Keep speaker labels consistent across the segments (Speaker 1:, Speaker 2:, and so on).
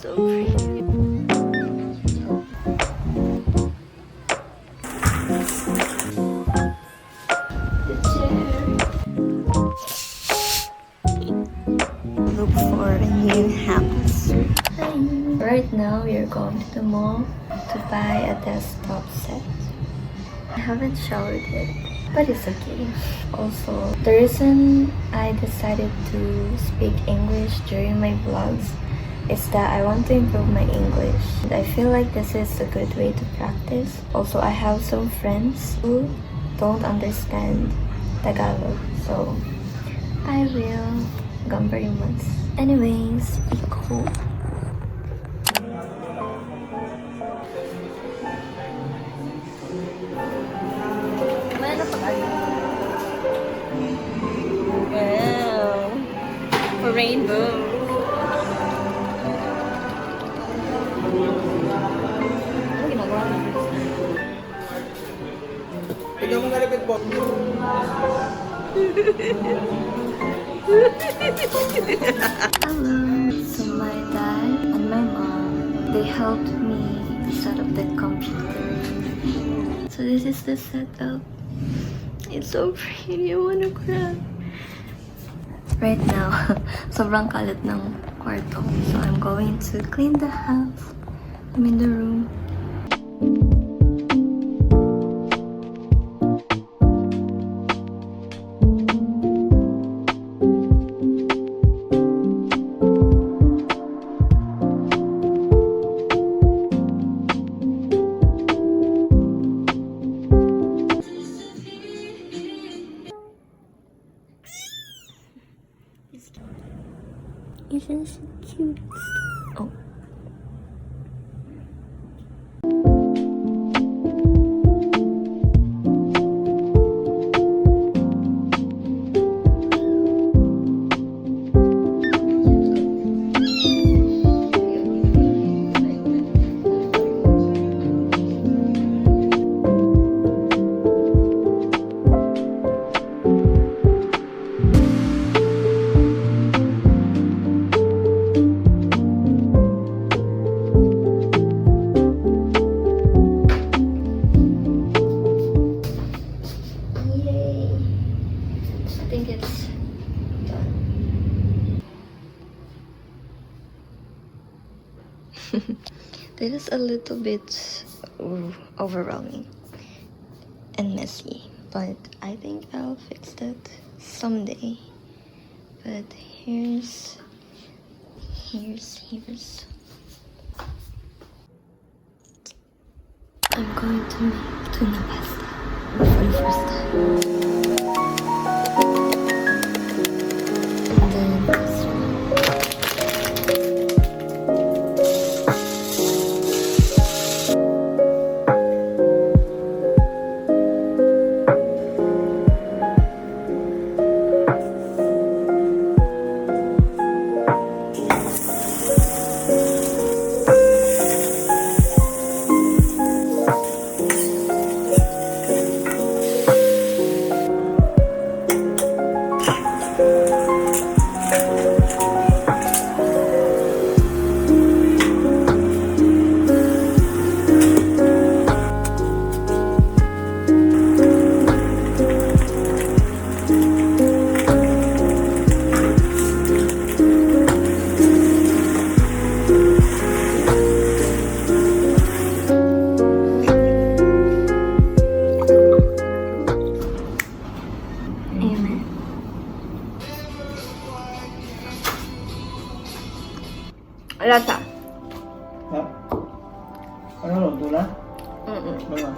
Speaker 1: so pretty. The chair. Look for a new house. Hi. Right now we are going to the mall to buy a desktop set. I haven't showered yet, but it's okay. Also, the reason I decided to speak English during my vlogs is that I want to improve my English. And I feel like this is a good way to practice. Also, I have some friends who don't understand Tagalog, so I will gambarimas. Anyways, ZICO. Wow, for rainbow.
Speaker 2: Ikaw mo nalipit po.
Speaker 1: Hello. So my dad and my mom, they helped me set up the computer. So this is the setup. It's so pretty. I wanna cry. Right now, sobrang kalat ng kwarto. So I'm going to clean the house. I'm in the room. Isn't she cute? Oh. This is a little bit overwhelming and messy, but I think I'll fix that someday. But here's I'm going to make tuna pasta for the first time. And then this one. Lasa.
Speaker 2: Ha? Ano, tula? Mga.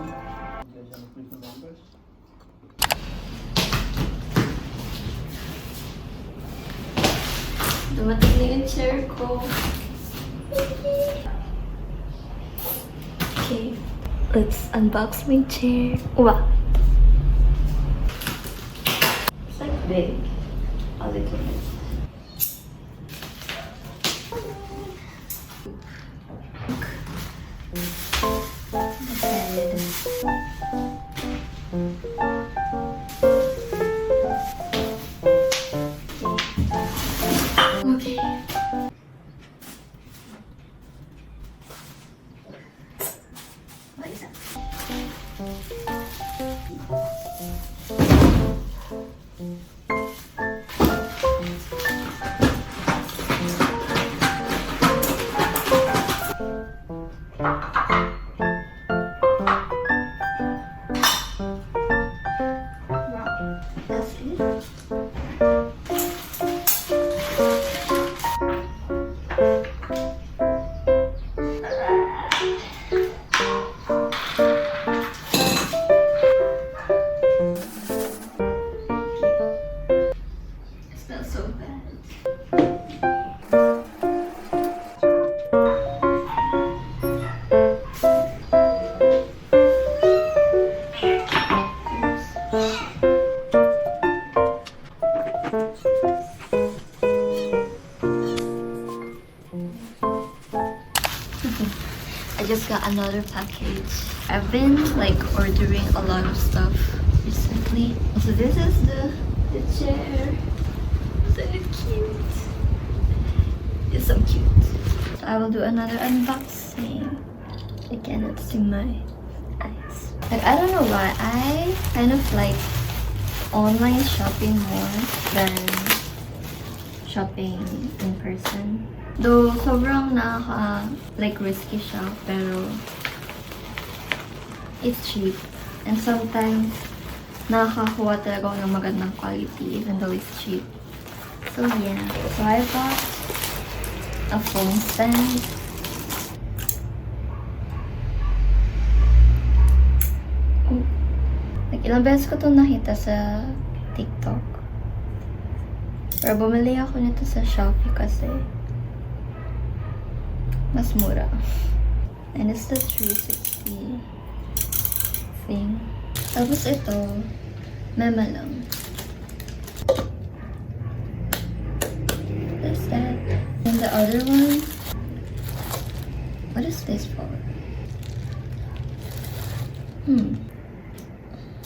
Speaker 1: Dumating na yung chair ko. Okay, let's unbox my chair. Wow. It's like big. A little bit. Okay. I just got another package. I've been like ordering a lot of stuff recently. So this is the chair. So cute. It's so cute. So I will do another unboxing. I cannot see my eyes. Like, I don't know why. I kind of like online shopping more than shopping in person. Though sobrang like risky siya, pero it's cheap. And sometimes nakakakuha talaga ako ng magandang quality even though it's cheap. So yeah. So I bought a phone stand. Like, ilang beses ko itong nakita sa TikTok. Pero bumili ako nito sa Shopee kasi mas mura. And it's the 360 thing. Tapos ito, mema lang. That's that. And the other one, what is this for?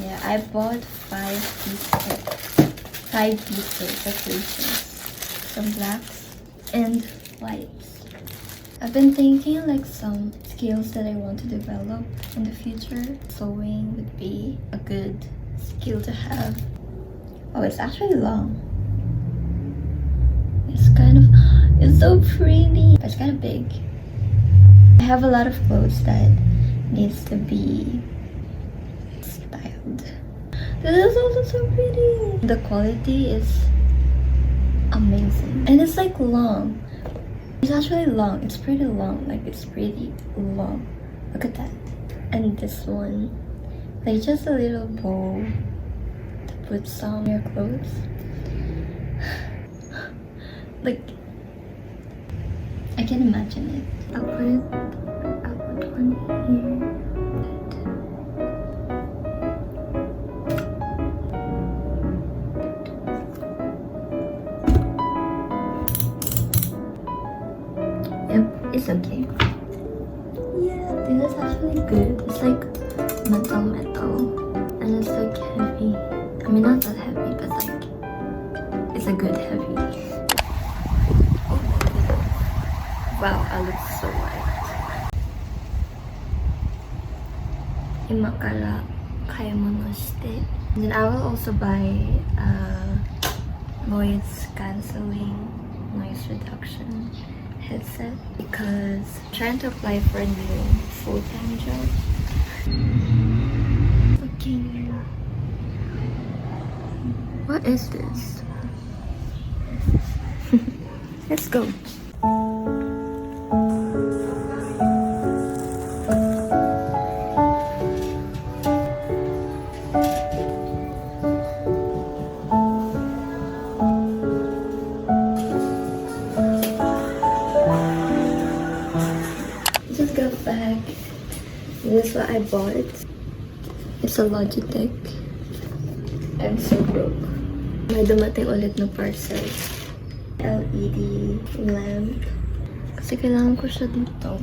Speaker 1: Yeah, I bought 5 pieces of laces. Some blacks and whites. I've been thinking like some skills that I want to develop in the future. Sewing would be a good skill to have. Oh, it's actually long. It's so pretty. But it's kind of big. I have a lot of clothes that needs to be styled. This is also so pretty. The quality is amazing. And it's like long. It's actually long. It's pretty long. Like, it's pretty long. Look at that. And this one, like, just a little bow to put some on your clothes. Like, I can imagine it. I'll put one here. Yep, it's okay. Yeah, this is actually good. It's like metal, and it's like heavy. I mean, not that heavy, but like it's a good heavy. Wow, I look so white. Imakara kaimaনো shite. Then I will also buy noise cancelling, noise reduction headset because I'm trying to apply for a new full-time job. Okay. What is this? Let's go. Just got back. This is what I bought. It's a Logitech. I'm so broke. May dumating ulit na parcel. LED lamp. Kasi kailangan ko siya dito.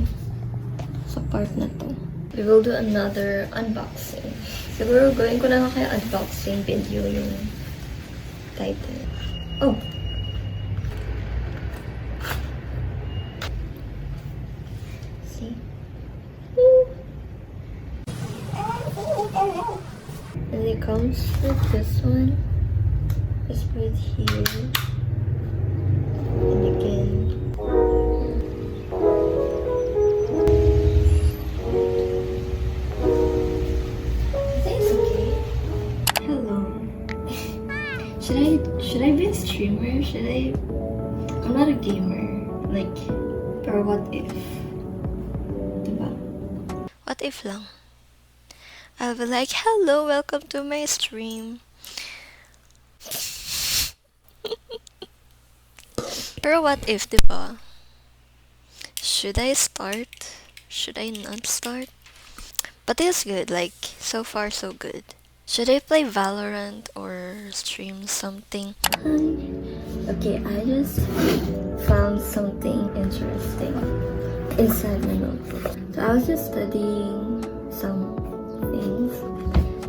Speaker 1: Sa part na to. We will do another unboxing. Siguro gawin ko na kaya unboxing video yung title. Oh! See? And it comes with this one. Just right here. And you can Should I be a streamer? I'm not a gamer. Like, pero what if? Diba? What if lang? I'll be like, hello, welcome to my stream. Pero what if, diba? Should I start? Should I not start? But it's good, like, so far so good. Should I play Valorant or stream something? Okay, I just found something interesting. inside my notebook. So I was just studying some things.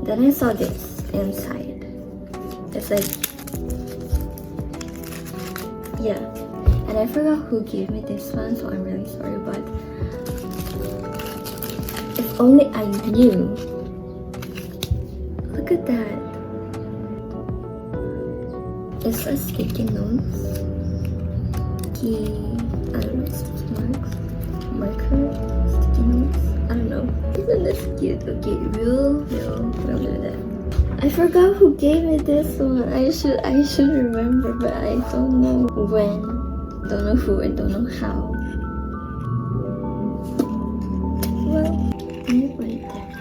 Speaker 1: Then I saw this inside. It's like, yeah. And I forgot who gave me this one, so I'm really sorry, but if only I knew. Look at that. It's a sticky notes. I don't know, sticky marker, sticky notes. I don't know. Isn't this cute? Okay, we'll do that. I forgot who gave me this one. I should remember, but I don't know when, don't know who, and don't know how. Well, let me put it there.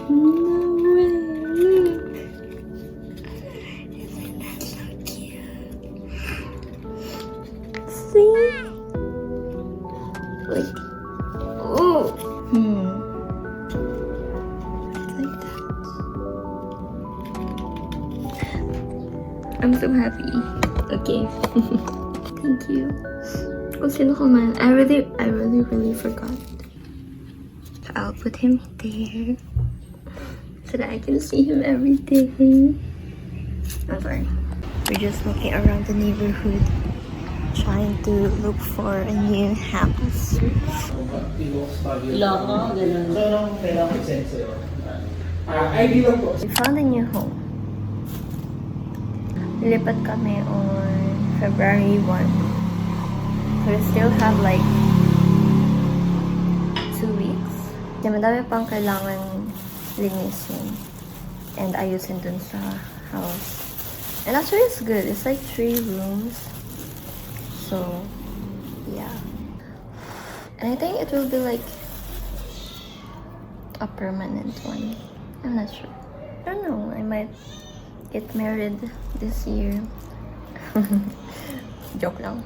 Speaker 1: No way! Look. Isn't that so cute? See? Like, oh. Like that. I'm so happy. Okay. Thank you. Oh, sino ko man? I really forgot. So I'll put him there so that I can see him every day. I'm sorry. We're just looking around the neighborhood, trying to look for a new house. We found a new home. Lipat kami on February 1. So we still have like 2 weeks. Kaya madami pang kailangan linisin and ayusin dun sa house. And actually it's good. It's like 3 rooms. So, yeah. And I think it will be like a permanent one. I'm not sure. I don't know. I might get married this year. Joke lang.